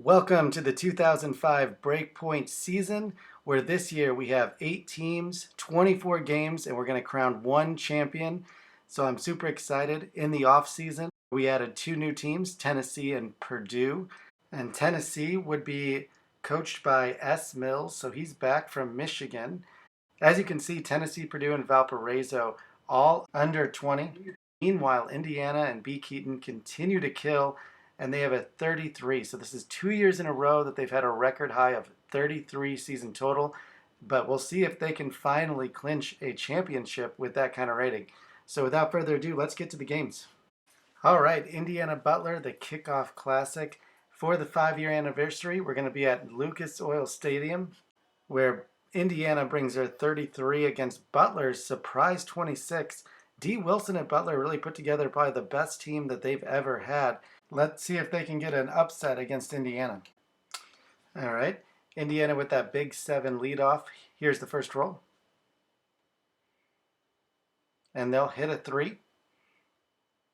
Welcome to the 2005 BreakPoint season, where this year we have 8 teams, 24 games, and we're going to crown one champion. So I'm super excited. In the off season, we added 2 new teams, Tennessee and Purdue. And Tennessee would be coached by S. Mills, so he's back from Michigan. As you can see, Tennessee, Purdue, and Valparaiso all under 20. Meanwhile, Indiana and B. Keaton continue to kill, and they have a 33. So this is 2 years in a row that they've had a record high of 33 season total. But we'll see if they can finally clinch a championship with that kind of rating. So without further ado, let's get to the games. All right, Indiana Butler, the kickoff classic. For the 5-year anniversary, we're going to be at Lucas Oil Stadium, where Indiana brings their 33 against Butler's surprise 26. D. Wilson at Butler really put together probably the best team that they've ever had. Let's see if they can get an upset against Indiana. All right, Indiana with that big 7 leadoff. Here's the first roll. And they'll hit a 3.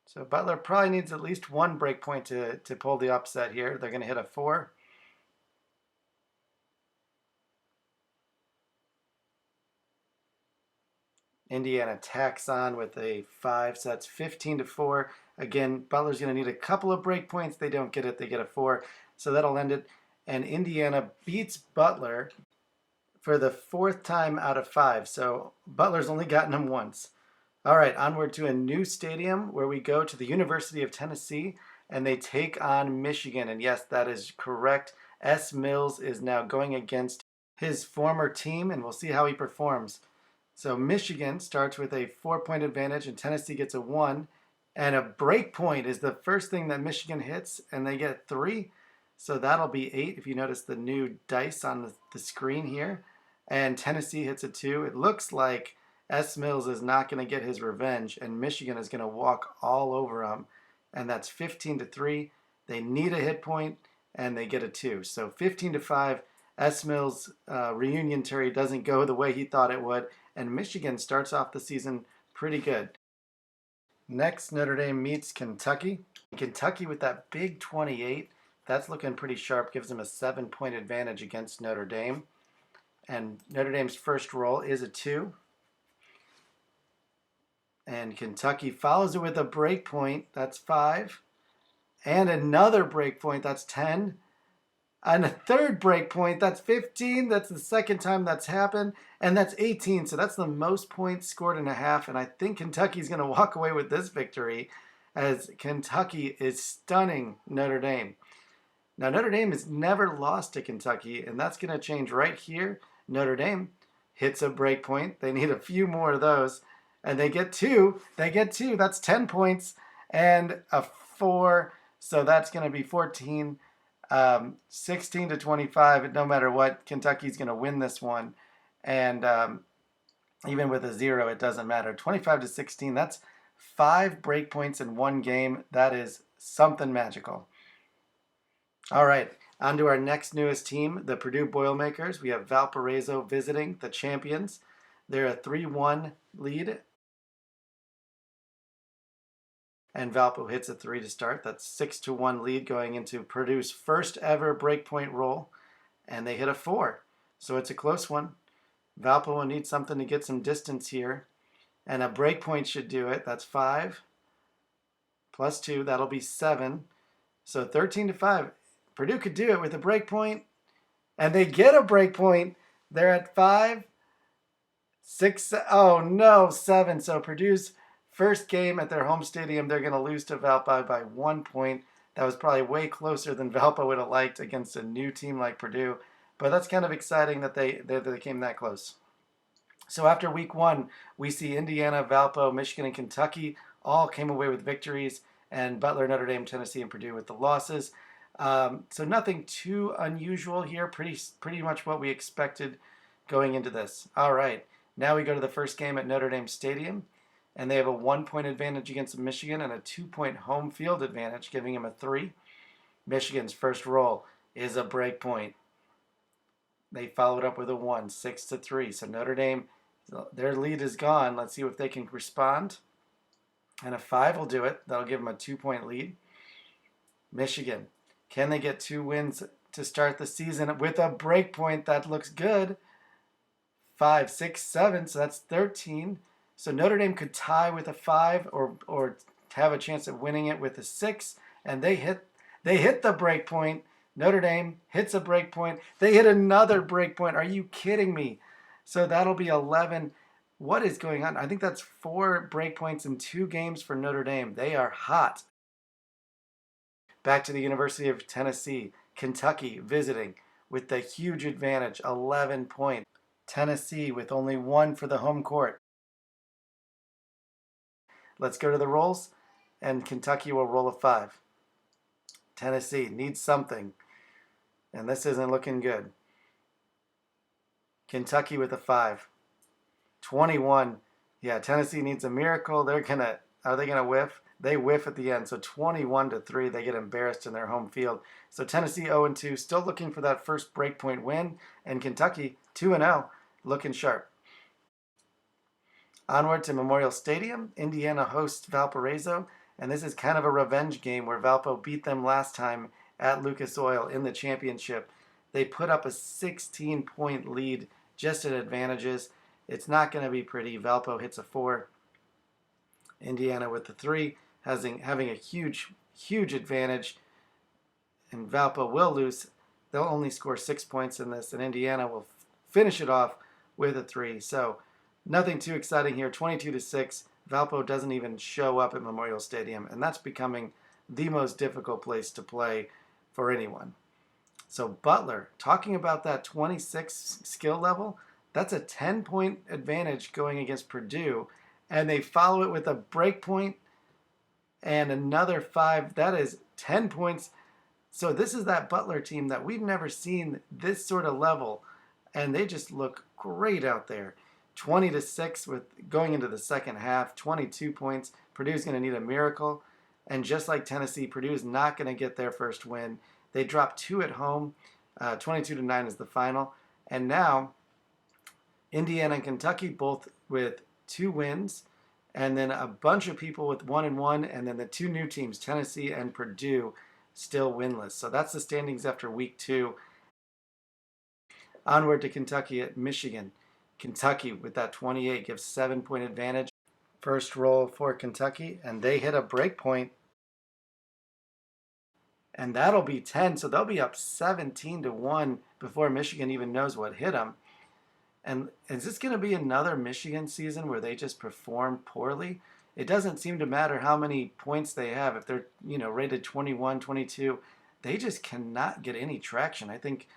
So Butler probably needs at least one break point to pull the upset here. They're going to hit a 4. Indiana tacks on with a 5, so that's 15-4. Again, Butler's going to need a couple of break points. They don't get it. They get a 4. So that'll end it. And Indiana beats Butler for the 4th time out of 5. So Butler's only gotten them once. All right, onward to a new stadium where we go to the University of Tennessee, and they take on Michigan. And yes, that is correct. S. Mills is now going against his former team, and we'll see how he performs. So Michigan starts with a 4-point advantage, and Tennessee gets a 1. And a break point is the first thing that Michigan hits, and they get 3. So that'll be 8 if you notice the new dice on the screen here. And Tennessee hits a 2. It looks like S. Mills is not going to get his revenge, and Michigan is going to walk all over him. And that's 15-3. They need a hit point, and they get a 2. So 15-5. S. Mills' reunion tour doesn't go the way he thought it would, and Michigan starts off the season pretty good. Next, Notre Dame meets Kentucky. Kentucky with that big 28, that's looking pretty sharp, gives them a 7-point advantage against Notre Dame. And Notre Dame's first roll is a 2. And Kentucky follows it with a break point, that's 5. And another break point, that's 10. And a third break point, that's 15. That's the second time that's happened. And that's 18. So that's the most points scored in a half. And I think Kentucky's going to walk away with this victory, as Kentucky is stunning Notre Dame. Now, Notre Dame has never lost to Kentucky, and that's going to change right here. Notre Dame hits a break point. They need a few more of those. And they get 2. They get 2. That's 10 points and a 4. So that's going to be 14. 16-25. No matter what, Kentucky's going to win this one. And even with a 0, it doesn't matter. 25-16. That's 5 break points in one game. That is something magical. All right, on to our next newest team, the Purdue Boilermakers. We have Valparaiso visiting the champions. They're a 3-1 lead. And Valpo hits a 3 to start. That's 6-1 lead going into Purdue's first ever breakpoint roll. And they hit a 4. So it's a close one. Valpo will need something to get some distance here. And a breakpoint should do it. That's 5 plus 2. That'll be 7. So 13-5. Purdue could do it with a breakpoint. And they get a breakpoint. They're at 5, 6, oh no, 7. So Purdue's first game at their home stadium, they're going to lose to Valpo by 1 point. That was probably way closer than Valpo would have liked against a new team like Purdue. But that's kind of exciting that they came that close. So after week 1, we see Indiana, Valpo, Michigan, and Kentucky all came away with victories, and Butler, Notre Dame, Tennessee, and Purdue with the losses. So nothing too unusual here. Pretty much what we expected going into this. All right, now we go to the first game at Notre Dame Stadium. And they have a 1-point advantage against Michigan and a 2-point home field advantage, giving them a 3. Michigan's first roll is a break point. They followed up with a 1, 6-3. So Notre Dame, their lead is gone. Let's see if they can respond. And a 5 will do it. That'll give them a 2-point lead. Michigan Can they get 2 wins to start the season with a break point? That looks good. 5, 6, 7, so that's 13. So Notre Dame could tie with a 5 or have a chance of winning it with a 6, and they hit the break point. Notre Dame hits a break point. They hit another break point. Are you kidding me? So that'll be 11. What is going on? I think that's 4 break points in 2 games for Notre Dame. They are hot. Back to the University of Tennessee. Kentucky visiting with the huge advantage, 11 points. Tennessee with only 1 for the home court. Let's go to the rolls, and Kentucky will roll a 5. Tennessee needs something, and this isn't looking good. Kentucky with a 5. 21. Yeah, Tennessee needs a miracle. Are they gonna whiff? They whiff at the end. So 21-3, they get embarrassed in their home field. So Tennessee 0-2, still looking for that first breakpoint win, and Kentucky 2-0, looking sharp. Onward to Memorial Stadium. Indiana hosts Valparaiso, and this is kind of a revenge game where Valpo beat them last time at Lucas Oil in the championship. They put up a 16-point lead just at advantages. It's not going to be pretty. Valpo hits a 4. Indiana with the 3, having a huge advantage, and Valpo will lose. They'll only score 6 points in this, and Indiana will finish it off with a 3. So nothing too exciting here. 22-6. Valpo doesn't even show up at Memorial Stadium, and that's becoming the most difficult place to play for anyone. So Butler, talking about that 26 skill level, that's a 10-point advantage going against Purdue, and they follow it with a break point and another 5. That is 10 points. So this is that Butler team that we've never seen this sort of level, and they just look great out there. 20-6 with going into the second half, 22 points. Purdue's going to need a miracle, and just like Tennessee, Purdue's not going to get their first win. They dropped 2 at home. 22-9 is the final, and now Indiana and Kentucky both with 2 wins, and then a bunch of people with 1-1, and then the 2 new teams, Tennessee and Purdue, still winless. So that's the standings after week 2. Onward to Kentucky at Michigan. Kentucky with that 28 gives 7-point advantage. First roll for Kentucky, and they hit a break point, and that'll be 10. So they'll be up 17-1 before Michigan even knows what hit them. And is this going to be another Michigan season where they just perform poorly? It doesn't seem to matter how many points they have. If they're, rated 21, 22, they just cannot get any traction. I think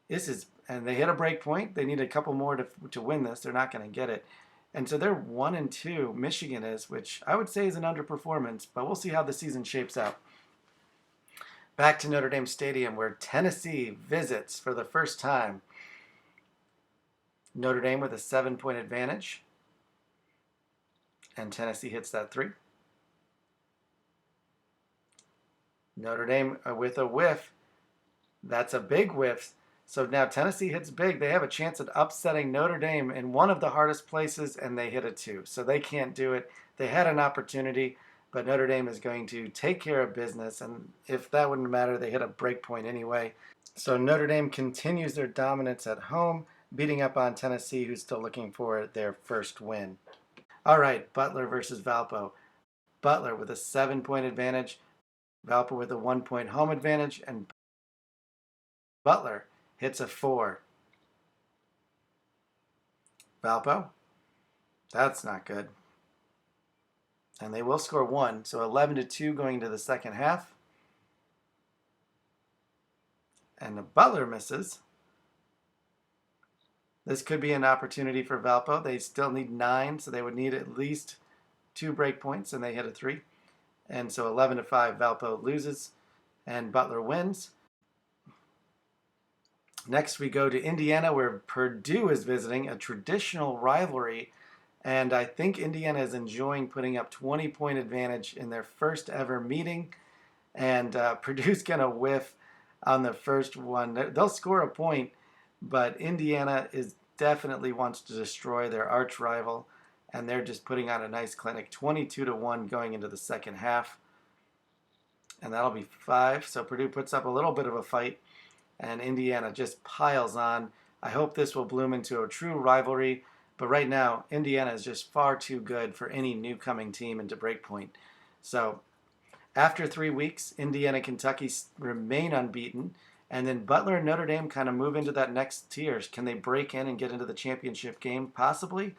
this is, and they hit a break point. They need a couple more to win this. They're not going to get it. And so they're 1-2, Michigan is, which I would say is an underperformance, but we'll see how the season shapes out. Back to Notre Dame Stadium, where Tennessee visits for the first time. Notre Dame with a 7-point advantage, and Tennessee hits that 3. Notre Dame with a whiff. That's a big whiff. So now Tennessee hits big. They have a chance at upsetting Notre Dame in one of the hardest places, and they hit a 2. So they can't do it. They had an opportunity, but Notre Dame is going to take care of business, and if that wouldn't matter, they hit a break point anyway. So Notre Dame continues their dominance at home, beating up on Tennessee, who's still looking for their first win. All right, Butler versus Valpo. Butler with a 7-point advantage, Valpo with a 1-point home advantage, and Butler hits a 4. Valpo, that's not good. And they will score 1, so 11-2 going into the second half. And the Butler misses. This could be an opportunity for Valpo. They still need 9, so they would need at least 2 break points, and they hit a 3. And so 11-5, Valpo loses, and Butler wins. Next, we go to Indiana, where Purdue is visiting, a traditional rivalry. And I think Indiana is enjoying putting up 20-point advantage in their first ever meeting. And Purdue's going to whiff on the first one. They'll score a point, but Indiana definitely wants to destroy their arch rival, and they're just putting on a nice clinic, 22-1 going into the second half. and that'll be 5. So Purdue puts up a little bit of a fight, and Indiana just piles on. I hope this will bloom into a true rivalry, but right now, Indiana is just far too good for any new coming team into BreakPoint. So after 3 weeks, Indiana, Kentucky remain unbeaten, and then Butler and Notre Dame kind of move into that next tier. Can they break in and get into the championship game? Possibly.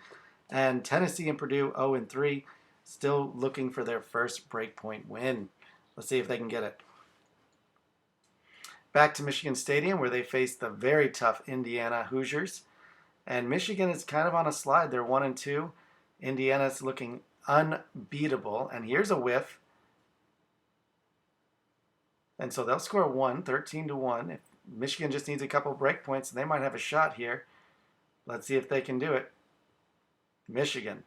And Tennessee and Purdue 0-3, still looking for their first BreakPoint win. Let's see if they can get it. Back to Michigan Stadium, where they face the very tough Indiana Hoosiers. And Michigan is kind of on a slide. They're 1-2. Indiana's looking unbeatable. And here's a whiff. And so they'll score 13-1. If Michigan just needs a couple break points, they might have a shot here. Let's see if they can do it. Michigan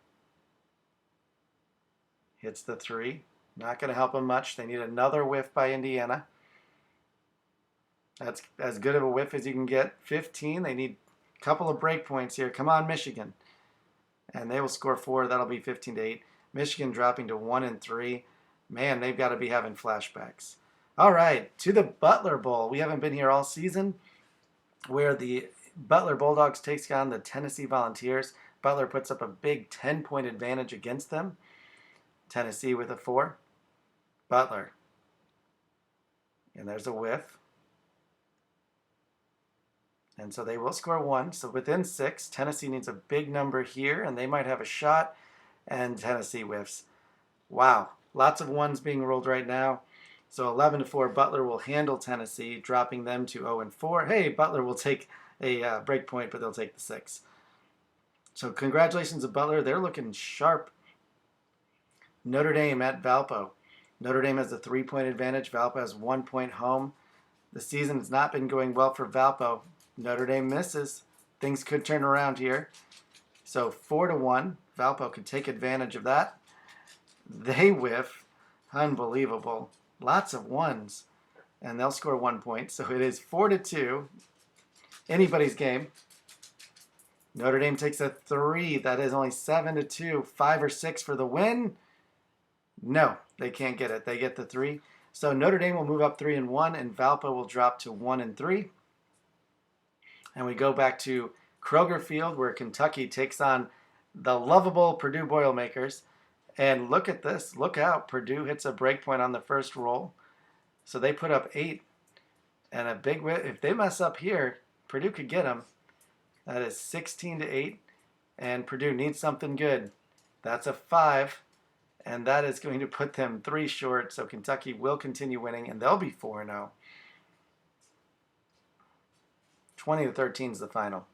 hits the 3. Not going to help them much. They need another whiff by Indiana. That's as good of a whiff as you can get. 15. They need a couple of break points here. Come on, Michigan. And they will score 4. That'll be 15-8. Michigan dropping to 1-3. Man, they've got to be having flashbacks. All right, to the Butler Bowl. We haven't been here all season, where the Butler Bulldogs takes on the Tennessee Volunteers. Butler puts up a big 10-point advantage against them. Tennessee with a 4. Butler. And there's a whiff. And so they will score 1. So within 6, Tennessee needs a big number here, and they might have a shot, and Tennessee whiffs. Wow, lots of 1s being rolled right now. So 11-4, Butler will handle Tennessee, dropping them to 0-4. Hey, Butler will take a break point, but they'll take the 6. So congratulations to Butler. They're looking sharp. Notre Dame at Valpo. Notre Dame has a 3-point advantage. Valpo has 1 point home. The season has not been going well for Valpo. Notre Dame misses. Things could turn around here. So 4-1. Valpo could take advantage of that. They whiff. Unbelievable. Lots of 1s. And they'll score 1 point. So it is 4-2. Anybody's game. Notre Dame takes a 3. That is only 7-2. 5 or 6 for the win. No, they can't get it. They get the 3. So Notre Dame will move up 3-1, and Valpo will drop to 1-3. And we go back to Kroger Field, where Kentucky takes on the lovable Purdue Boilermakers. And look at this. Look out. Purdue hits a break point on the first roll. So they put up 8. And a big win. If they mess up here, Purdue could get them. That is 16-8. And Purdue needs something good. That's a 5. And that is going to put them 3 short. So Kentucky will continue winning, and they'll be 4-0. 20-13 is the final.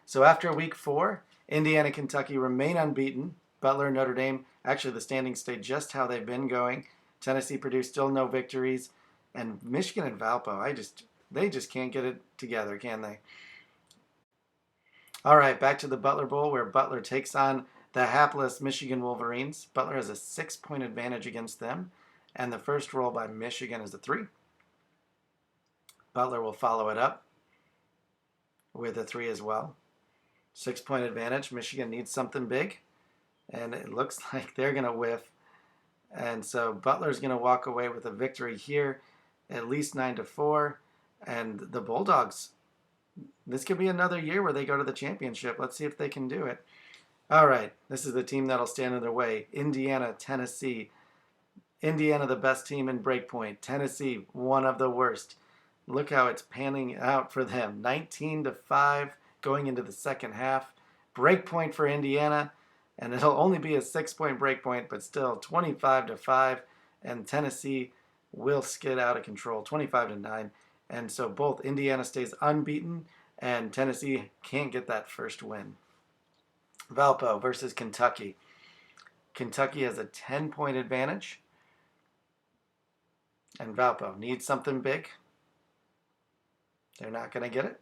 So after week 4, Indiana, Kentucky remain unbeaten. Butler, Notre Dame, actually the standings stay just how they've been going. Tennessee, Purdue, still no victories. And Michigan and Valpo, they just can't get it together, can they? All right, back to the Butler Bowl, where Butler takes on the hapless Michigan Wolverines. Butler has a 6-point advantage against them. And the first roll by Michigan is a 3. Butler will follow it up with a 3 as well. 6-point advantage. Michigan needs something big. And it looks like they're going to whiff. And so Butler's going to walk away with a victory here, at least 9-4. And the Bulldogs, this could be another year where they go to the championship. Let's see if they can do it. All right, this is the team that'll stand in their way. Indiana, Tennessee. Indiana, the best team in BreakPoint. Tennessee, one of the worst. Look how it's panning out for them. 19-5 going into the second half. BreakPoint for Indiana. And it'll only be a 6-point break point, but still 25-5. And Tennessee will skid out of control, 25-9. And so both Indiana stays unbeaten, and Tennessee can't get that first win. Valpo versus Kentucky. Kentucky has a 10-point advantage. And Valpo needs something big. They're not going to get it.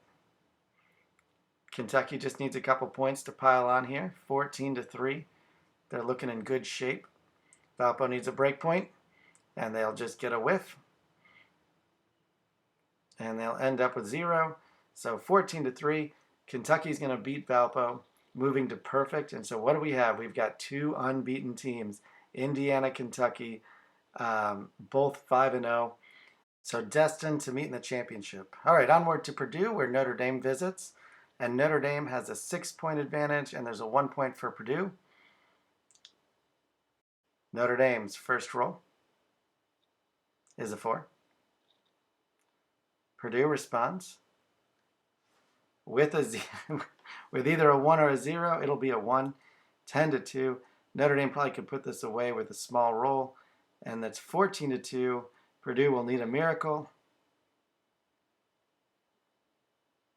Kentucky just needs a couple points to pile on here. 14-3. They're looking in good shape. Valpo needs a break point, and they'll just get a whiff. And they'll end up with 0. So 14-3. Kentucky's going to beat Valpo, moving to perfect. And so what do we have? We've got 2 unbeaten teams, Indiana, Kentucky. both 5-0. So destined to meet in the championship. All right, onward to Purdue, where Notre Dame visits. And Notre Dame has a 6-point advantage, and there's a 1 point for Purdue. Notre Dame's first roll is a 4. Purdue responds with with either a 1 or a 0. It'll be a 1, 10-2. Notre Dame probably could put this away with a small roll, and that's 14-2. Purdue will need a miracle.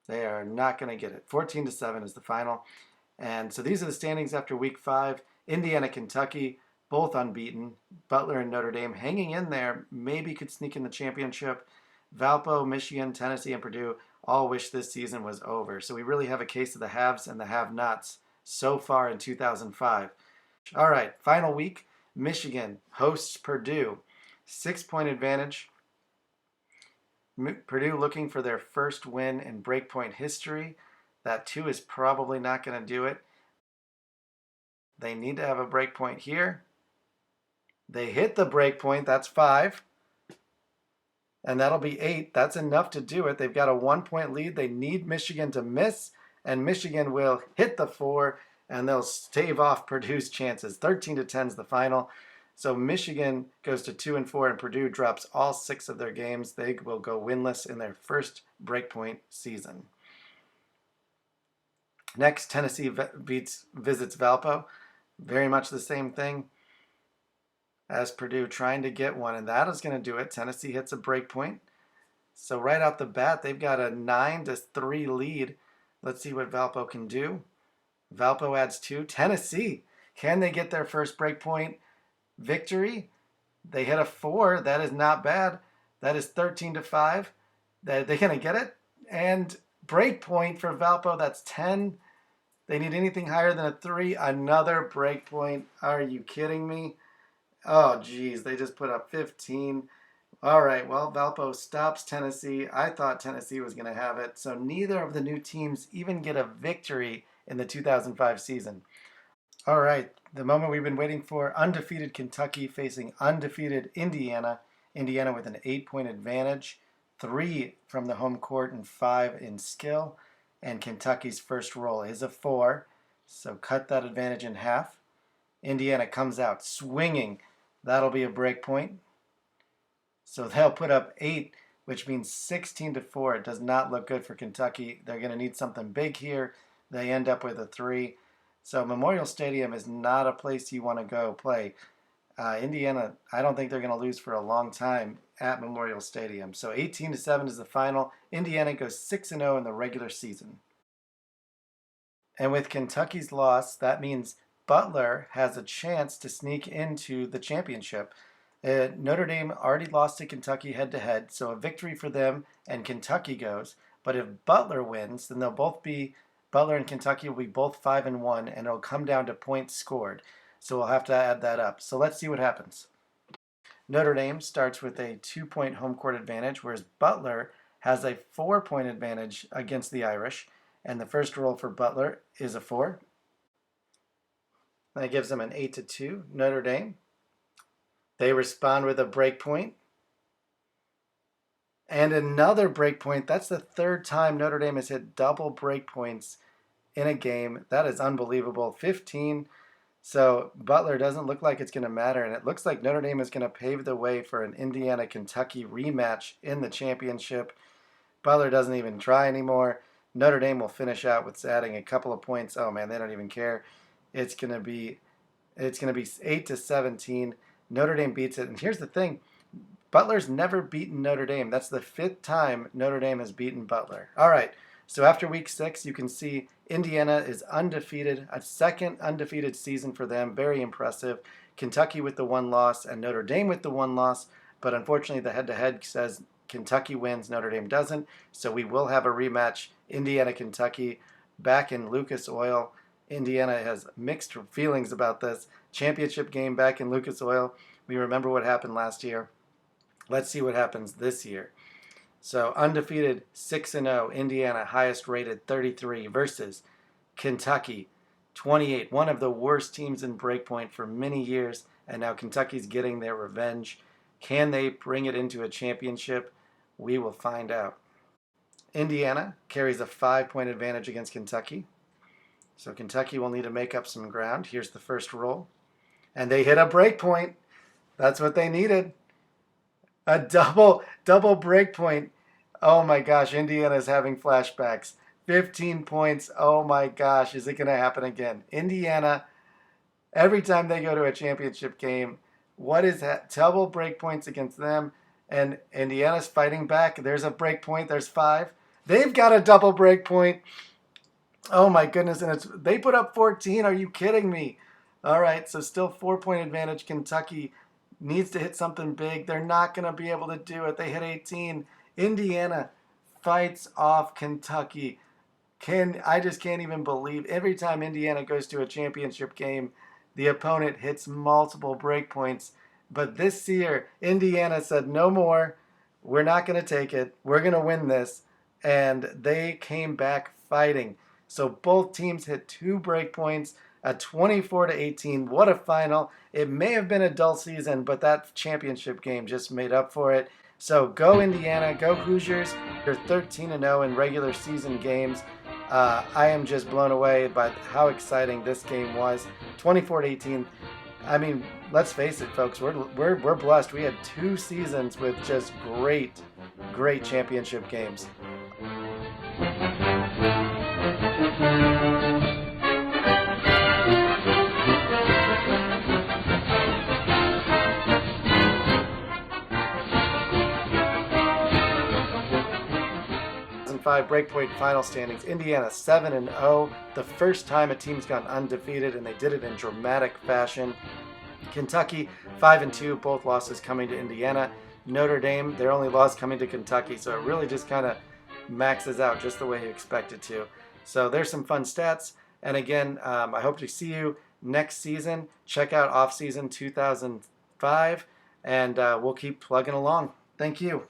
They are not going to get it. 14-7 is the final. And so these are the standings after week 5. Indiana, Kentucky, both unbeaten. Butler and Notre Dame hanging in there, maybe could sneak in the championship. Valpo, Michigan, Tennessee, and Purdue all wish this season was over. So we really have a case of the haves and the have-nots so far in 2005. All right, final week. Michigan hosts Purdue. 6-point advantage. Purdue looking for their first win in BreakPoint history. That 2 is probably not going to do it. They need to have a breakpoint here. They hit the breakpoint. That's 5. And that'll be 8. That's enough to do it. They've got a 1-point lead. They need Michigan to miss, and Michigan will hit the 4, and they'll stave off Purdue's chances. 13-10 is the final. So Michigan goes to 2-4, and Purdue drops all 6 of their games. They will go winless in their first breakpoint season. Next, Tennessee visits Valpo. Very much the same thing as Purdue, trying to get one, and that is going to do it. Tennessee hits a breakpoint. So right out the bat, they've got a 9-3 lead. Let's see what Valpo can do. Valpo adds 2. Tennessee, can they get their first breakpoint victory? They hit a 4. That is not bad. That is 13-5. They're going to get it. And breakpoint for Valpo, that's 10. They need anything higher than a 3. Another breakpoint. Are you kidding me? Oh, geez. They just put up 15. All right. Well, Valpo stops Tennessee. I thought Tennessee was going to have it. So neither of the new teams even get a victory in the 2005 season. All right. The moment we've been waiting for. Undefeated Kentucky facing undefeated Indiana. Indiana with an 8-point advantage. 3 from the home court and 5 in skill. And Kentucky's first roll is a 4. So cut that advantage in half. Indiana comes out swinging. That'll be a break point. So they'll put up 8, which means 16-4. It does not look good for Kentucky. They're going to need something big here. They end up with a 3. So Memorial Stadium is not a place you want to go play. Indiana, I don't think they're going to lose for a long time at Memorial Stadium. So 18-7 is the final. Indiana goes 6-0 in the regular season. And with Kentucky's loss, that means Butler has a chance to sneak into the championship. Notre Dame already lost to Kentucky head-to-head, so a victory for them and Kentucky goes. But if Butler wins, then Butler and Kentucky will be both 5-1, and it'll come down to points scored. So we'll have to add that up. So let's see what happens. Notre Dame starts with a 2-point home court advantage, whereas Butler has a 4-point advantage against the Irish. And the first roll for Butler is a 4. That gives them an 8-2. Notre Dame. They respond with a break point. And another break point. That's the 3rd time Notre Dame has hit double break points in a game. That is unbelievable. 15. So Butler doesn't look like it's going to matter, and it looks like Notre Dame is going to pave the way for an Indiana-Kentucky rematch in the championship. Butler doesn't even try anymore. Notre Dame will finish out with adding a couple of points. Oh man, they don't even care. It's going to be 8-17. Notre Dame beats it. And here's the thing. Butler's never beaten Notre Dame. That's the 5th time Notre Dame has beaten Butler. All right. So after week 6, you can see Indiana is undefeated, a 2nd undefeated season for them. Very impressive. Kentucky with the 1 loss and Notre Dame with the 1 loss. But unfortunately, the head-to-head says Kentucky wins, Notre Dame doesn't. So we will have a rematch, Indiana-Kentucky, back in Lucas Oil. Indiana has mixed feelings about this. Championship game back in Lucas Oil. We remember what happened last year. Let's see what happens this year. So undefeated 6-0, Indiana highest rated 33 versus Kentucky 28. One of the worst teams in breakpoint for many years, and now Kentucky's getting their revenge. Can they bring it into a championship? We will find out. Indiana carries a 5-point advantage against Kentucky. So Kentucky will need to make up some ground. Here's the first roll. And they hit a break point. That's what they needed. A double break point. Oh my gosh, Indiana's having flashbacks. 15 points. Oh my gosh, is it going to happen again? Indiana, every time they go to a championship game, what is that? Double break points against them. And Indiana's fighting back. There's a break point. There's 5. They've got a double break point. Oh my goodness, and they put up 14. Are you kidding me? All right, so still 4-point advantage. Kentucky needs to hit something big. They're not going to be able to do it. They hit 18. Indiana fights off Kentucky. I just can't even believe every time Indiana goes to a championship game, the opponent hits multiple breakpoints. But this year, Indiana said, no more. We're not going to take it. We're going to win this. And they came back fighting. So both teams hit 2 breakpoints, a 24-18. What a final. It may have been a dull season, but that championship game just made up for it. So go Indiana, go Hoosiers. They're 13-0 in regular season games. I am just blown away by how exciting this game was. 24-18. I mean, let's face it, folks. We're blessed. We had 2 seasons with just great championship games. BreakPoint final standings. Indiana 7-0, the first time a team's gone undefeated, and they did it in dramatic fashion. Kentucky 5-2, both losses coming to Indiana. Notre Dame, their only loss coming to Kentucky, so it really just kind of maxes out just the way you expect it to. So there's some fun stats, and again, I hope to see you next season. Check out off-season 2005, and we'll keep plugging along. Thank you.